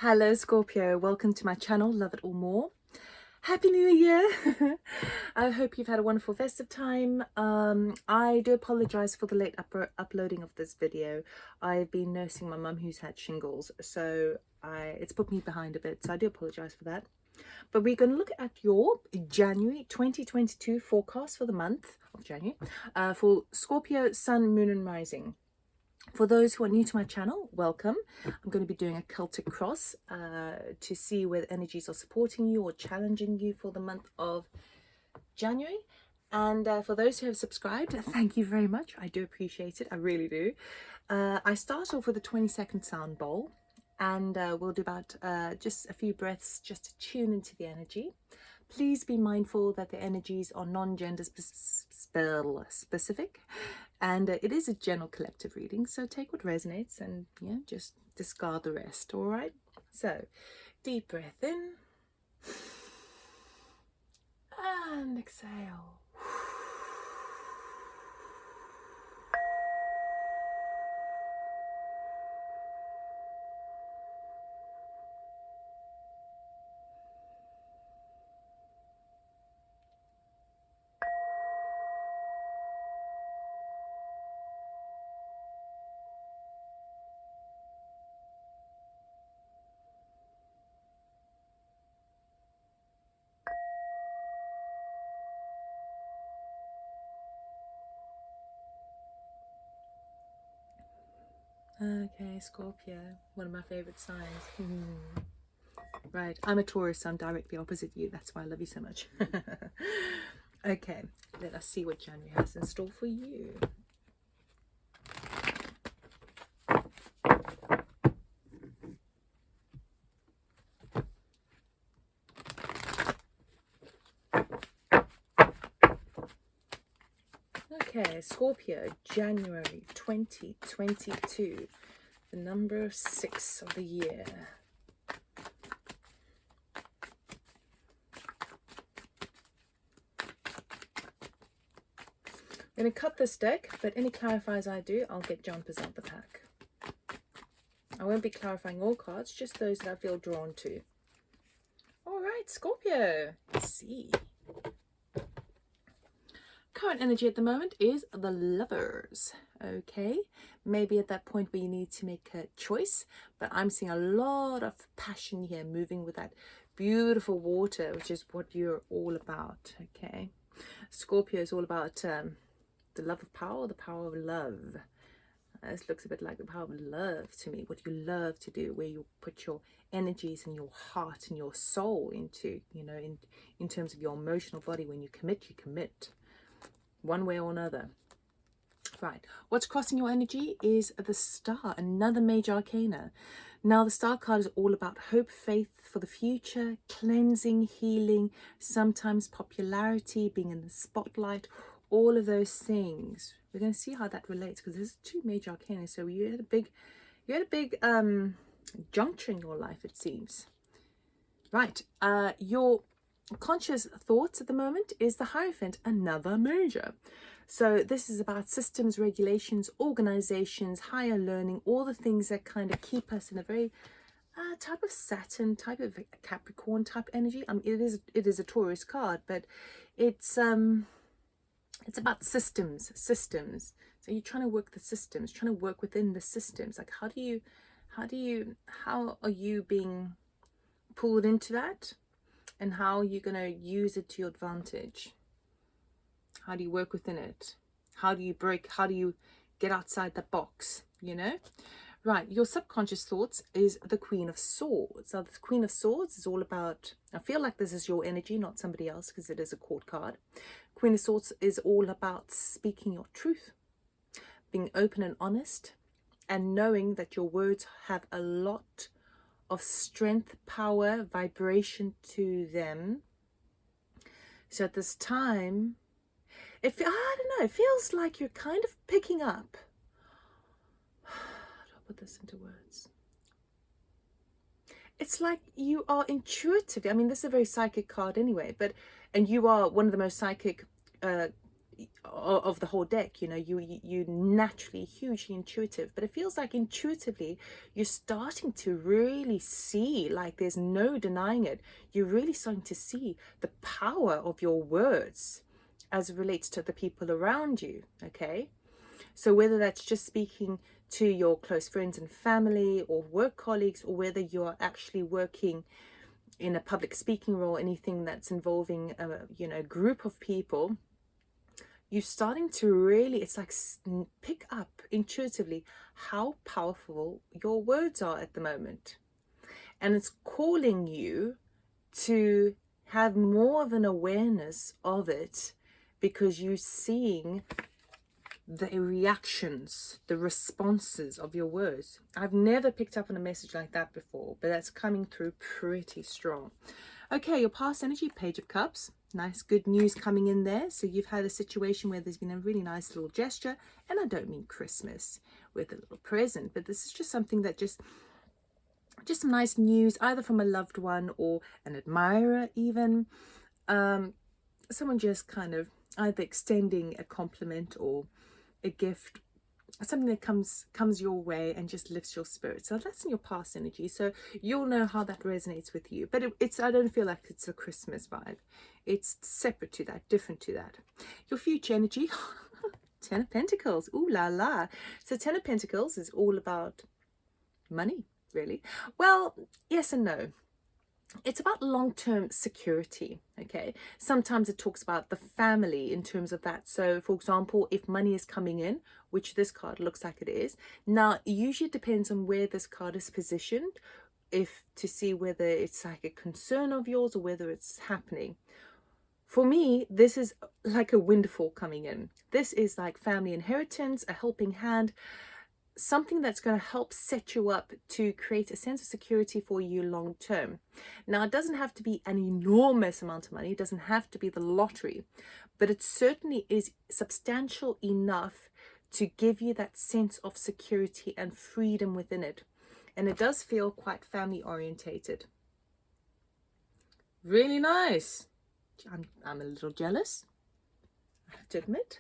Hello Scorpio, welcome to my channel, Love It or More. Happy New Year! I hope you've had a wonderful festive time. I do apologize for the late uploading of this video. I've been nursing my mum who's had shingles, so it's put me behind a bit, so I do apologize for that. But we're going to look at your January 2022 forecast for the month of January for Scorpio, Sun, Moon and Rising. For those who are new to my channel, welcome. I'm going to be doing a Celtic cross to see whether energies are supporting you or challenging you for the month of January. And for those who have subscribed, thank you very much. I do appreciate it. I really do. I start off with a 20-second sound bowl, and we'll do about just a few breaths just to tune into the energy. Please be mindful that the energies are non-gender specific, and it is a general collective reading, so take what resonates and just discard the rest. All right, so deep breath in and exhale. Okay, Scorpio, one of my favorite signs. Right, I'm a Taurus, so I'm directly opposite you. That's why I love you so much. Okay, let us see what January has in store for you. Okay, Scorpio, January 2022, the number 6 of the year. I'm going to cut this deck, but any clarifiers I do, I'll get jumpers out the pack. I won't be clarifying all cards, just those that I feel drawn to. All right, Scorpio, let's see. Current energy at the moment is the Lovers. Okay, maybe at that point where you need to make a choice, but I'm seeing a lot of passion here, moving with that beautiful water, which is what you're all about. Okay, Scorpio is all about the love of power, the power of love. This looks a bit like the power of love to me, what you love to do, where you put your energies and your heart and your soul into, in terms of your emotional body. When you commit, you commit. One way or another. Right, what's crossing your energy is the Star, another major arcana. Now the Star card is all about hope, faith for the future, cleansing, healing, sometimes popularity, being in the spotlight, all of those things. We're going to see how that relates, because there's 2 major arcana. So you had a big juncture in your life, it seems. Right, your conscious thoughts at the moment is the Hierophant, another major. So this is about systems, regulations, organizations, higher learning, all the things that kind of keep us in a very type of Saturn, type of Capricorn type energy. I mean, it is a Taurus card, but it's about systems. So you're trying to work the systems, trying to work within the systems. Like how are you being pulled into that? And how are you going to use it to your advantage? How do you work within it? How do you get outside the box, Right, your subconscious thoughts is the Queen of Swords. Now, the Queen of Swords is all about, I feel like this is your energy, not somebody else, because it is a court card. Queen of Swords is all about speaking your truth, being open and honest, and knowing that your words have a lot of strength, power, vibration to them. So at this time, I don't know, it feels like you're kind of picking up. How do I put this into words? It's like you are intuitive. I mean, this is a very psychic card anyway, and you are one of the most psychic of the whole deck. You know, you naturally hugely intuitive, but it feels like intuitively you're starting to really see, like there's no denying it, you're really starting to see the power of your words as it relates to the people around you. Okay, so whether that's just speaking to your close friends and family or work colleagues, or whether you're actually working in a public speaking role, anything that's involving a group of people, you're starting to really, it's like pick up intuitively how powerful your words are at the moment. And it's calling you to have more of an awareness of it, because you're seeing the reactions, the responses of your words. I've never picked up on a message like that before, but that's coming through pretty strong. Okay, your past energy, Page of Cups. Nice, good news coming in there. So you've had a situation where there's been a really nice little gesture, and I don't mean Christmas with a little present, but this is just something that just some nice news, either from a loved one or an admirer even. Someone just kind of either extending a compliment or a gift, something that comes your way and just lifts your spirit. So that's in your past energy, so you'll know how that resonates with you. But it's, I don't feel like it's a Christmas vibe. It's separate to that, different to that. Your future energy, Ten of Pentacles. Ooh la la. So Ten of Pentacles is all about money, really. Well, yes and no. It's about long-term security. Okay, sometimes it talks about the family in terms of that. So for example, if money is coming in, which this card looks like it is now, usually it depends on where this card is positioned, if to see whether it's like a concern of yours or whether it's happening. For me, this is like a windfall coming in. This is like family inheritance, a helping hand, something that's going to help set you up to create a sense of security for you long term. Now, it doesn't have to be an enormous amount of money. It doesn't have to be the lottery, but it certainly is substantial enough to give you that sense of security and freedom within it. And it does feel quite family orientated. Really nice. I'm a little jealous, I have to admit.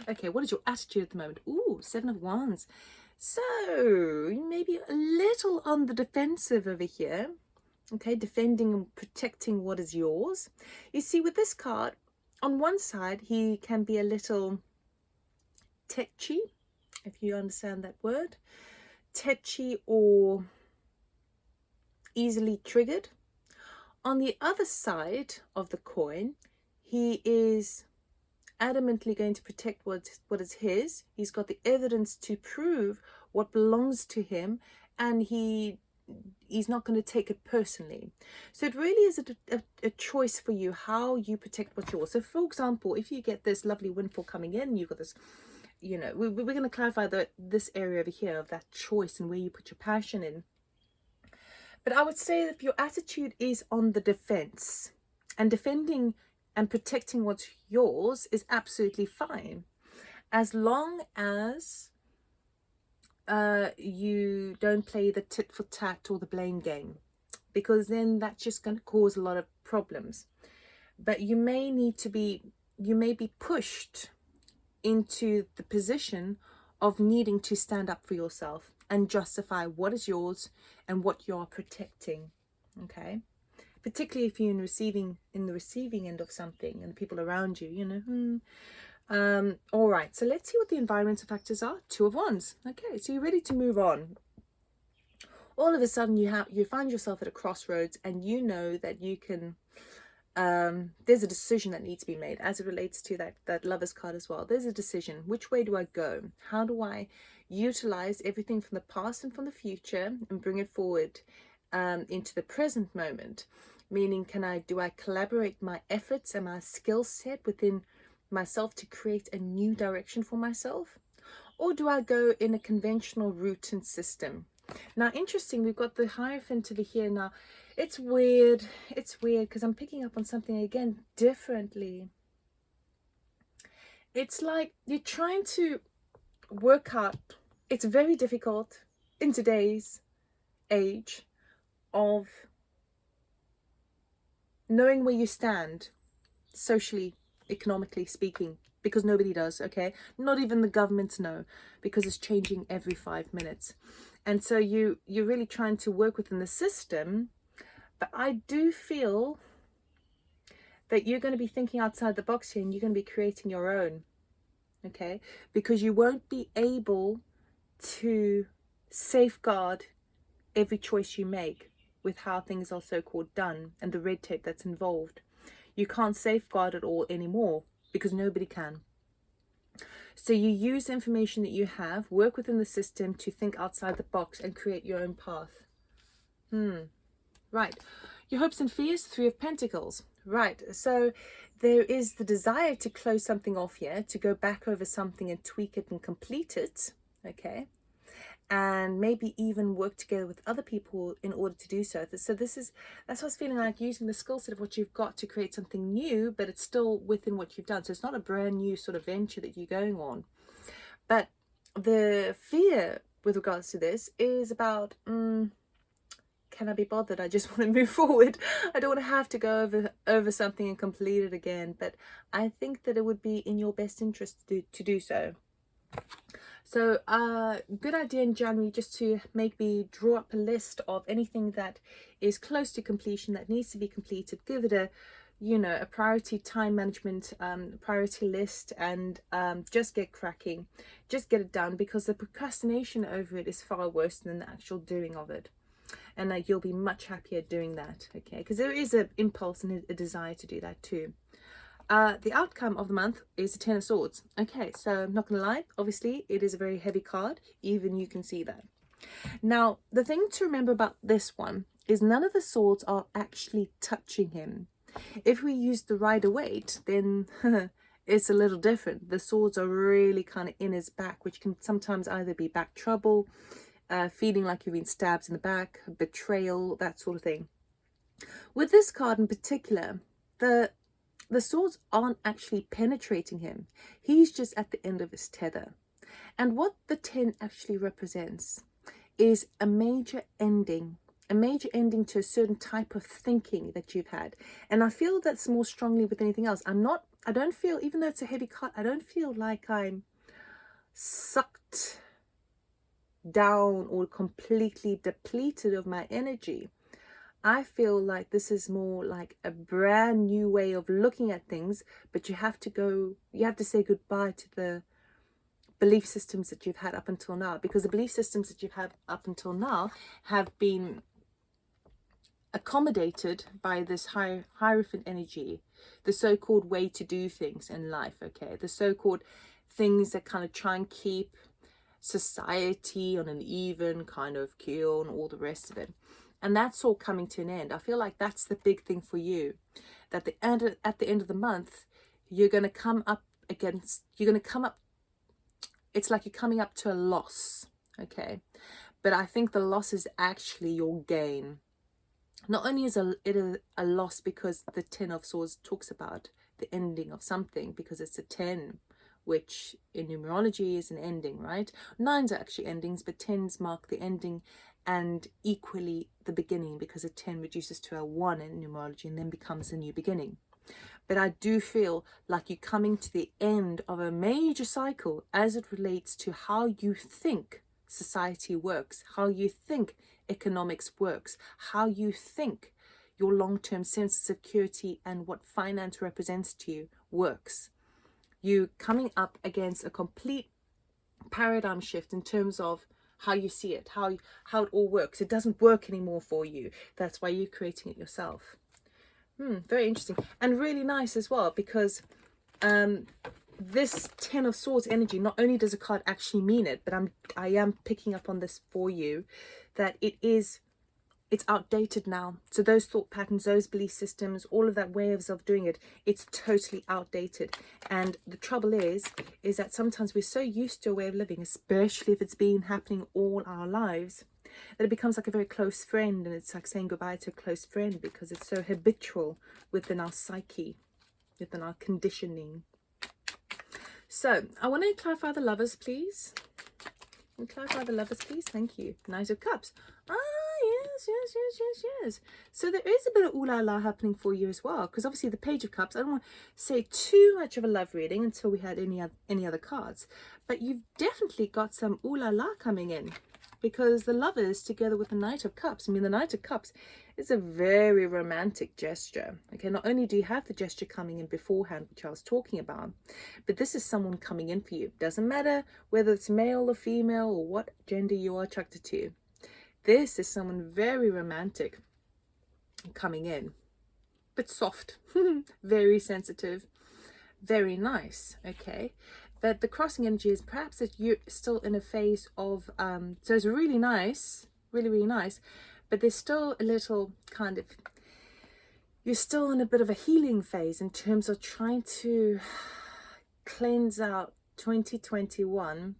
Okay, what is your attitude at the moment? Ooh, Seven of Wands. So maybe a little on the defensive over here. Okay, defending and protecting what is yours. You see, with this card, on one side, he can be a little tetchy, if you understand that word. Tetchy or easily triggered. On the other side of the coin, he is adamantly going to protect what is his. He's got the evidence to prove what belongs to him, and he's not going to take it personally. So it really is a choice for you how you protect what's yours. So for example, if you get this lovely windfall coming in, you've got this, you know, we're going to clarify this area over here of that choice and where you put your passion in. But I would say that if your attitude is on the defense, and defending and protecting what's yours is absolutely fine, as long as you don't play the tit for tat or the blame game, because then that's just going to cause a lot of problems. But you may be pushed into the position of needing to stand up for yourself and justify what is yours and what you're protecting. Okay, particularly if you're in the receiving end of something and the people around you, you know. All right, so let's see what the environmental factors are. Two of Wands. Okay, so you're ready to move on. All of a sudden you find yourself at a crossroads, and you know that you can there's a decision that needs to be made as it relates to that Lover's card as well. There's a decision. Which way do I go? How do I utilize everything from the past and from the future and bring it forward into the present moment? Meaning, do I collaborate my efforts and my skill set within myself to create a new direction for myself? Or do I go in a conventional route and system? Now, interesting, we've got the Hierophant over here now. It's weird because I'm picking up on something again differently. It's like you're trying to work out. It's very difficult in today's age of knowing where you stand socially, economically speaking. because nobody does, okay? Not even the governments know, because it's changing every 5 minutes. And so you're really trying to work within the system. But I do feel that you're going to be thinking outside the box here, and you're going to be creating your own, okay? Because you won't be able to safeguard every choice you make with how things are so-called done and the red tape that's involved. You can't safeguard it all anymore because nobody can. So you use the information that you have, work within the system to think outside the box and create your own path. Right. Your hopes and fears, 3 of Pentacles. Right. So there is the desire to close something off here, to go back over something and tweak it and complete it. Okay. And maybe even work together with other people in order to do so. So that's what I was feeling like, using the skill set of what you've got to create something new, but it's still within what you've done. So it's not a brand new sort of venture that you're going on. But the fear with regards to this is about, can I be bothered? I just want to move forward. I don't want to have to go over something and complete it again. But I think that it would be in your best interest to do so. So good idea in January just to maybe draw up a list of anything that is close to completion that needs to be completed. Give it a, you know, a priority time management priority list, and just get cracking. Just get it done, because the procrastination over it is far worse than the actual doing of it. And you'll be much happier doing that, okay? Because there is an impulse and a desire to do that too. The outcome of the month is the 10 of Swords. Okay, so I'm not going to lie, obviously it is a very heavy card, even you can see that. Now, the thing to remember about this one is none of the swords are actually touching him. If we use the Rider-Waite, then it's a little different. The swords are really kind of in his back, which can sometimes either be back trouble, feeling like you've been stabbed in the back, betrayal, that sort of thing. With this card in particular, the swords aren't actually penetrating him. He's just at the end of his tether. And what the 10 actually represents is a major ending to a certain type of thinking that you've had. And I feel that's more strongly with anything else. I don't feel, even though it's a heavy card, I don't feel like I'm sucked down or completely depleted of my energy. I feel like this is more like a brand new way of looking at things, but you have to say goodbye to the belief systems that you've had up until now, because the belief systems that you've had up until now have been accommodated by this Hierophant energy, the so-called way to do things in life, okay? The so-called things that kind of try and keep society on an even kind of keel and all the rest of it. And that's all coming to an end. I feel like that's the big thing for you. That at the end of the month, you're going to come up, it's like you're coming up to a loss, okay? But I think the loss is actually your gain. Not only is it a loss because the 10 of Swords talks about the ending of something, because it's a 10, which in numerology is an ending, right? 9s are actually endings, but 10s mark the ending and equally the beginning, because a 10 reduces to a 1 in numerology and then becomes a new beginning. But I do feel like you're coming to the end of a major cycle as it relates to how you think society works, how you think economics works, how you think your long-term sense of security and what finance represents to you works. You coming up against a complete paradigm shift in terms of how you see it, how it all works. It doesn't work anymore for you. That's why you're creating it yourself. Very interesting and really nice as well, because this 10 of Swords energy, not only does a card actually mean it, but I am picking up on this for you, that it's outdated now. So those thought patterns, those belief systems, all of that ways of doing it, it's totally outdated. And the trouble is that sometimes we're so used to a way of living, especially if it's been happening all our lives, that it becomes like a very close friend, and it's like saying goodbye to a close friend because it's so habitual within our psyche, within our conditioning. So I want to clarify the Lovers, please. Can you clarify the Lovers, please? Thank you. Knight of Cups. Ah, Yes. So there is a bit of ooh la la happening for you as well, because obviously the Page of Cups, I don't want to say too much of a love reading until we had any other cards, but you've definitely got some ooh la la coming in, because the Lovers together with the Knight of Cups, I mean, the Knight of Cups is a very romantic gesture. Okay, not only do you have the gesture coming in beforehand, which I was talking about, but this is someone coming in for you. Doesn't matter whether it's male or female or what gender you are attracted to. This is someone very romantic coming in, but soft, very sensitive, very nice. Okay, but the crossing energy is perhaps that you're still in a phase of so it's really nice, really nice, but there's still a little kind of, you're still in a bit of a healing phase in terms of trying to cleanse out 2021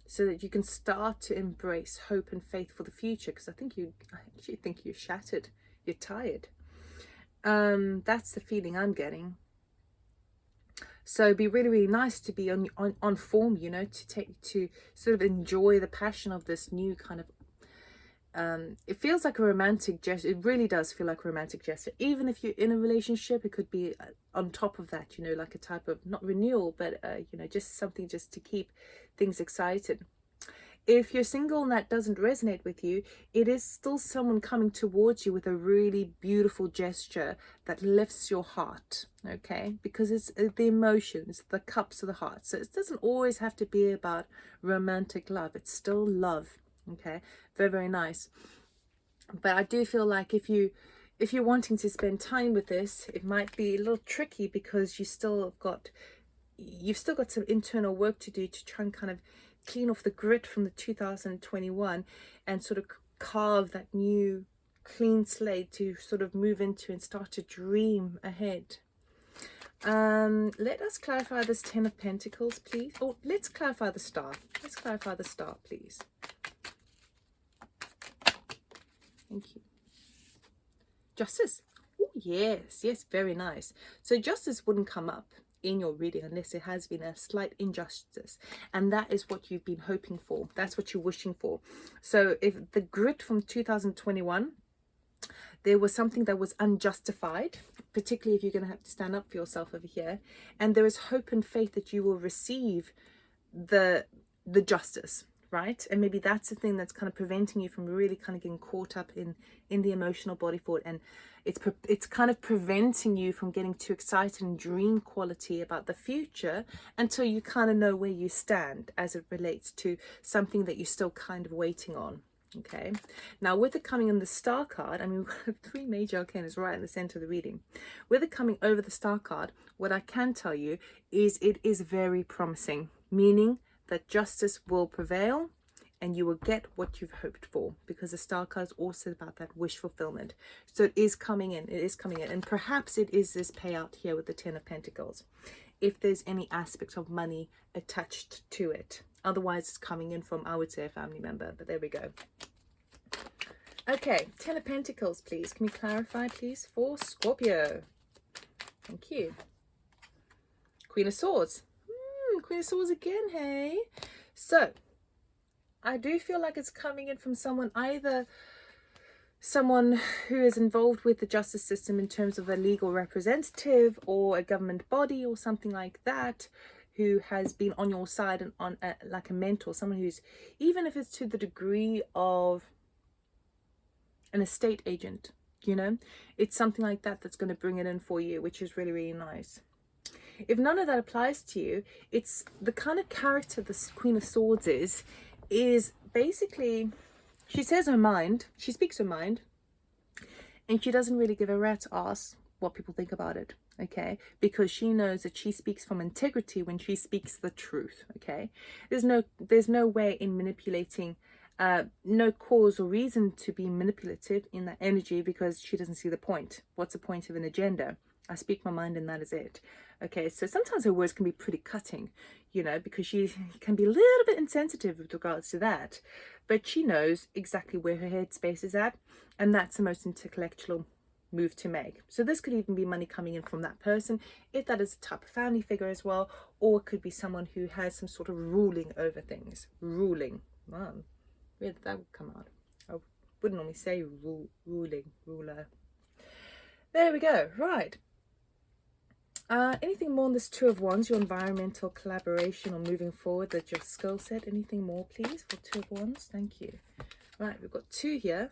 so that you can start to embrace hope and faith for the future, because I actually think you're shattered, you're tired. That's the feeling I'm getting. So it'd be really nice to be on form, you know, to sort of enjoy the passion of this new kind of it feels like a romantic gesture. It really does feel like a romantic gesture. Even if you're in a relationship, it could be on top of that, you know, like a type of, not renewal, but you know, just something just to keep things excited. If you're single and that doesn't resonate with you, it is still someone coming towards you with a really beautiful gesture that lifts your heart, okay? Because it's the emotions, the cups of the heart. So it doesn't always have to be about romantic love. It's still love, okay? Very nice. But I do feel like if you're wanting to spend time with this, it might be a little tricky, because you've still got some internal work to do to try and kind of clean off the grit from the 2021 and sort of carve that new clean slate to sort of move into and start to dream ahead. Let us clarify this 10 of Pentacles, please. Oh, let's clarify the star. Let's clarify the star, please. Thank you. Justice. Oh, yes, very nice. So justice wouldn't come up in your reading unless there has been a slight injustice, and that is what you've been hoping for. That's what you're wishing for. So if the grit from 2021, there was something that was unjustified, particularly if you're going to have to stand up for yourself over here, and there is hope and faith that you will receive the justice, right? And maybe that's the thing that's kind of preventing you from really kind of getting caught up in the emotional body for it, and it's kind of preventing you from getting too excited and dream quality about the future until you kind of know where you stand as it relates to something that you're still kind of waiting on. Okay, now with it coming in the star card, I mean, we've got 3 major arcanas right in the center of the reading. With it coming over the star card, what I can tell you is it is very promising, meaning that justice will prevail and you will get what you've hoped for, because the star card is also about that wish fulfillment. So it is coming in, and perhaps it is this payout here with the 10 of Pentacles, if there's any aspect of money attached to it. Otherwise it's coming in from, I would say, a family member, but there we go. Okay, 10 of Pentacles, please. Can we clarify, please, for Scorpio? Thank you. Queen of Swords. Queen of Swords again, hey? So I do feel like it's coming in from someone, either someone who is involved with the justice system in terms of a legal representative or a government body or something like that, who has been on your side and on like a mentor, someone who's, even if it's to the degree of an estate agent, you know, it's something like that that's going to bring it in for you, which is really nice. If none of that applies to you, it's the kind of character this Queen of Swords is basically, she says her mind, she speaks her mind, and she doesn't really give a rat's ass what people think about it, okay? Because she knows that she speaks from integrity when she speaks the truth, okay? There's no way in manipulating, no cause or reason to be manipulative in that energy, because she doesn't see the point. What's the point of an agenda? I speak my mind and that is it. Okay, so sometimes her words can be pretty cutting, you know, because she can be a little bit insensitive with regards to that. But she knows exactly where her headspace is at, and that's the most intellectual move to make. So this could even be money coming in from that person, if that is a type of family figure as well, or it could be someone who has some sort of ruling over things. Ruling. Wow, where did that come out? Oh, wouldn't normally say ruler. There we go. Right. Anything more on this Two of Wands, your environmental collaboration or moving forward, that your skill set? Anything more, please, for Two of Wands? Thank you. Right, we've got 2 here.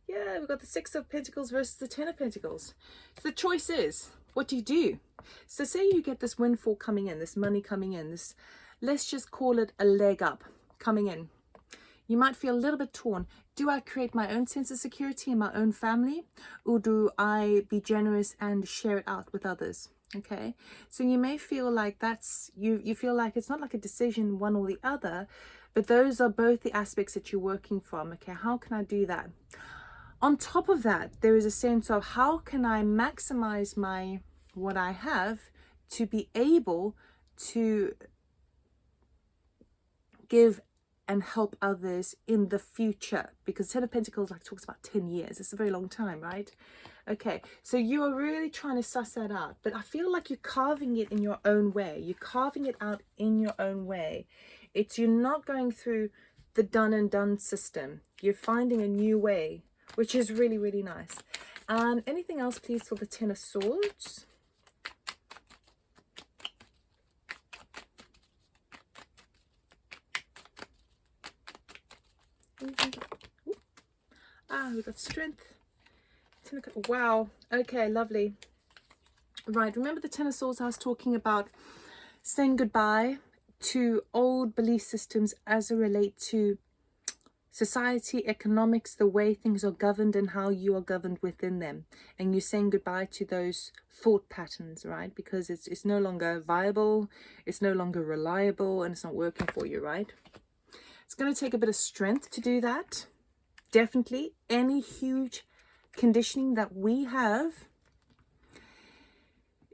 Yeah, we've got the 6 of Pentacles versus the 10 of Pentacles. So the choice is, what do you do? So say you get this windfall coming in, this money coming in, this, let's just call it a leg up coming in. You might feel a little bit torn. Do I create my own sense of security in my own family? Or do I be generous and share it out with others? Okay, so you may feel like that's, you feel like it's not like a decision one or the other, but those are both the aspects that you're working from. Okay, how can I do that? On top of that, there is a sense of how can I maximize what I have to be able to give and help others in the future, because 10 of Pentacles like talks about 10 years. It's a very long time, right? Okay, so you are really trying to suss that out, but I feel like you're carving it in your own way. You're carving it out in your own way. You're not going through the done and done system. You're finding a new way, which is really, really nice. Anything else, please, for the 10 of Swords? We've got strength. Wow. Okay, lovely. Right, remember the 10 of Swords I was talking about saying goodbye to old belief systems as it relate to society, economics, the way things are governed and how you are governed within them. And you're saying goodbye to those thought patterns, right? Because it's no longer viable, it's no longer reliable, and it's not working for you, right? It's going to take a bit of strength to do that. Definitely. Any huge conditioning that we have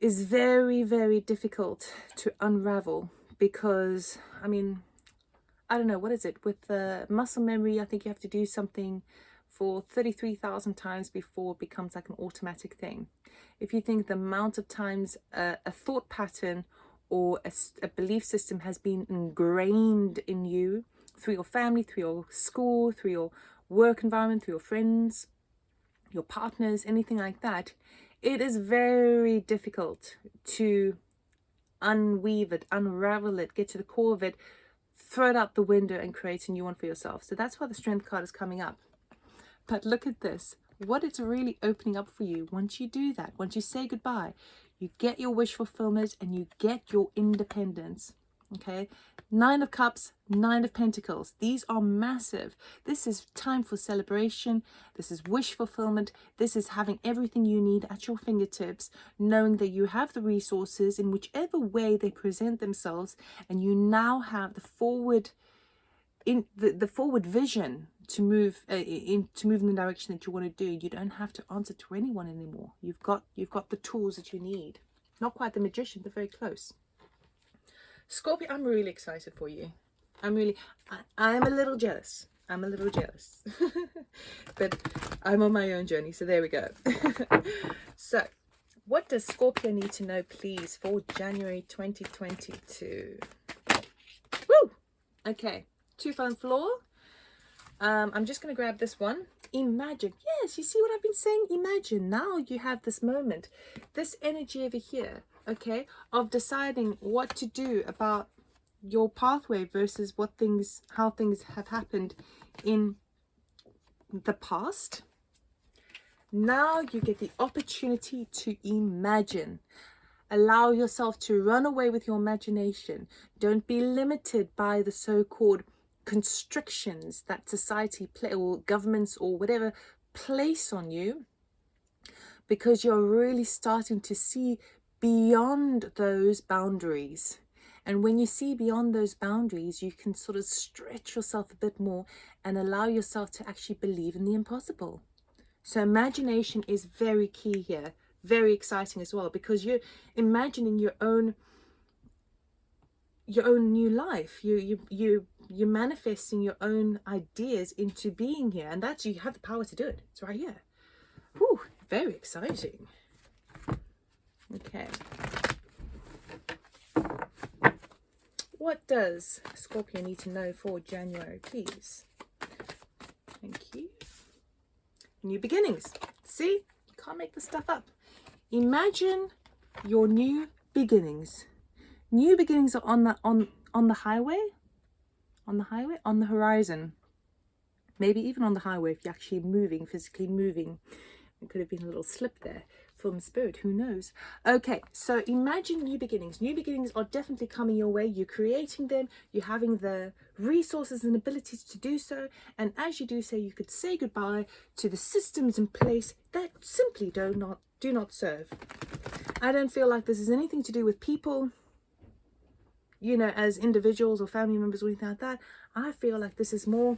is very, very difficult to unravel, because, I mean, I don't know, what is it? With muscle memory, I think you have to do something for 33,000 times before it becomes like an automatic thing. If you think the amount of times a thought pattern or a belief system has been ingrained in you through your family, through your school, through your work environment, through your friends, your partners, anything like that, it is very difficult to unweave it, unravel it, get to the core of it, throw it out the window and create a new one for yourself. So that's why the Strength card is coming up. But look at this, what it's really opening up for you once you do that, once you say goodbye, you get your wish fulfillment and you get your independence. Okay, 9 of Cups, 9 of Pentacles. These are massive. This is time for celebration. This is wish fulfillment. This is having everything you need at your fingertips, knowing that you have the resources in whichever way they present themselves, and you now have the forward vision to move in the direction that you want to do. You don't have to answer to anyone anymore. You've got the tools that you need. Not quite the magician, but very close. Scorpio, I'm really excited for you. I'm a little jealous. I'm a little jealous. But I'm on my own journey, so there we go. So, what does Scorpio need to know, please, for January 2022? Woo! Okay, 2 front floor. I'm just going to grab this one. Imagine. Yes, you see what I've been saying? Imagine. Now you have this moment, this energy over here, okay, of deciding what to do about your pathway versus how things have happened in the past. Now you get the opportunity to imagine. Allow yourself to run away with your imagination. Don't be limited by the so-called constrictions that society or governments or whatever place on you, because you're really starting to see beyond those boundaries. And when you see beyond those boundaries, you can sort of stretch yourself a bit more and allow yourself to actually believe in the impossible. So imagination is very key here, very exciting as well, because you're imagining your own new life. You're manifesting your own ideas into being here, and you have the power to do it. It's right here. Whew, very exciting. Okay. What does Scorpio need to know for January, please? Thank you. new beginnings. See, you can't make this stuff up. Imagine your new beginnings. New beginnings are on the highway, on the horizon. Maybe even on the highway if you're actually moving, physically moving. It could have been a little slip there from spirit, who knows. Okay, so imagine new beginnings. New beginnings are definitely coming your way. You're creating them. You're having the resources and abilities to do so. And as you do so, you could say goodbye to the systems in place that simply do not serve. I don't feel like this is anything to do with people, you know, as individuals or family members or anything like that. I feel like this is more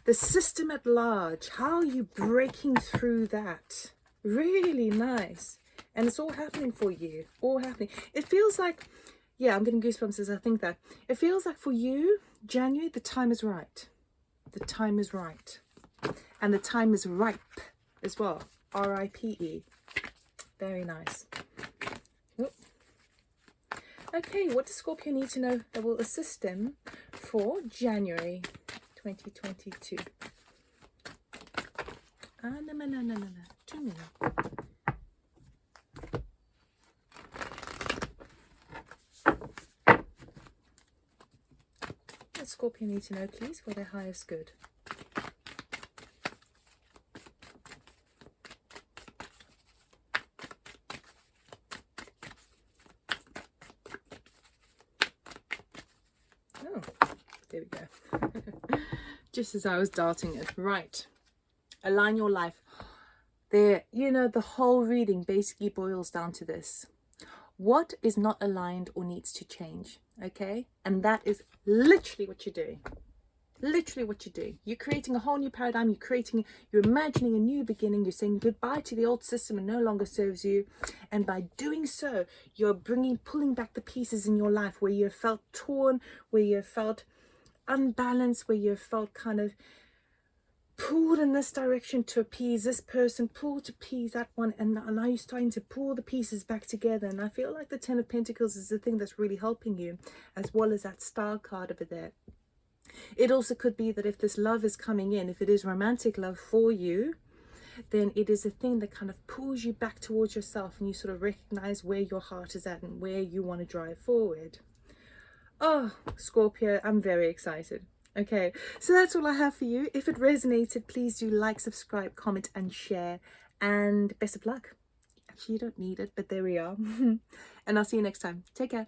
the system at large. How are you breaking through that? Really nice. And it's all happening for you. All happening. It feels like, yeah, I'm getting goosebumps as I think that. It feels like for you, January, the time is right. The time is right. And the time is ripe as well. R-I-P-E. Very nice. Oop. Okay, what does Scorpio need to know that will assist them for January 2022? No. 2 minutes. What Scorpio need to know, please, for their highest good? Oh, there we go. Just as I was darting it. Right. Align your life. There, you know, the whole reading basically boils down to this. What is not aligned or needs to change, okay? And that is literally what you're doing. Literally what you're doing. You're creating a whole new paradigm. You're imagining a new beginning. You're saying goodbye to the old system and no longer serves you. And by doing so, you're pulling back the pieces in your life where you felt torn, where you felt unbalanced, where you felt kind of pulled in this direction to appease this person, pulled to appease that one, and now you're starting to pull the pieces back together. And I feel like the 10 of Pentacles is the thing that's really helping you, as well as that star card over there. It also could be that if this love is coming in, if it is romantic love for you, then it is a thing that kind of pulls you back towards yourself, and you sort of recognize where your heart is at and where you want to drive forward. Oh, Scorpio, I'm very excited. Okay, so that's all I have for you. If it resonated, please do like, subscribe, comment, and share. And best of luck. Actually, you don't need it, but there we are. And I'll see you next time. Take care.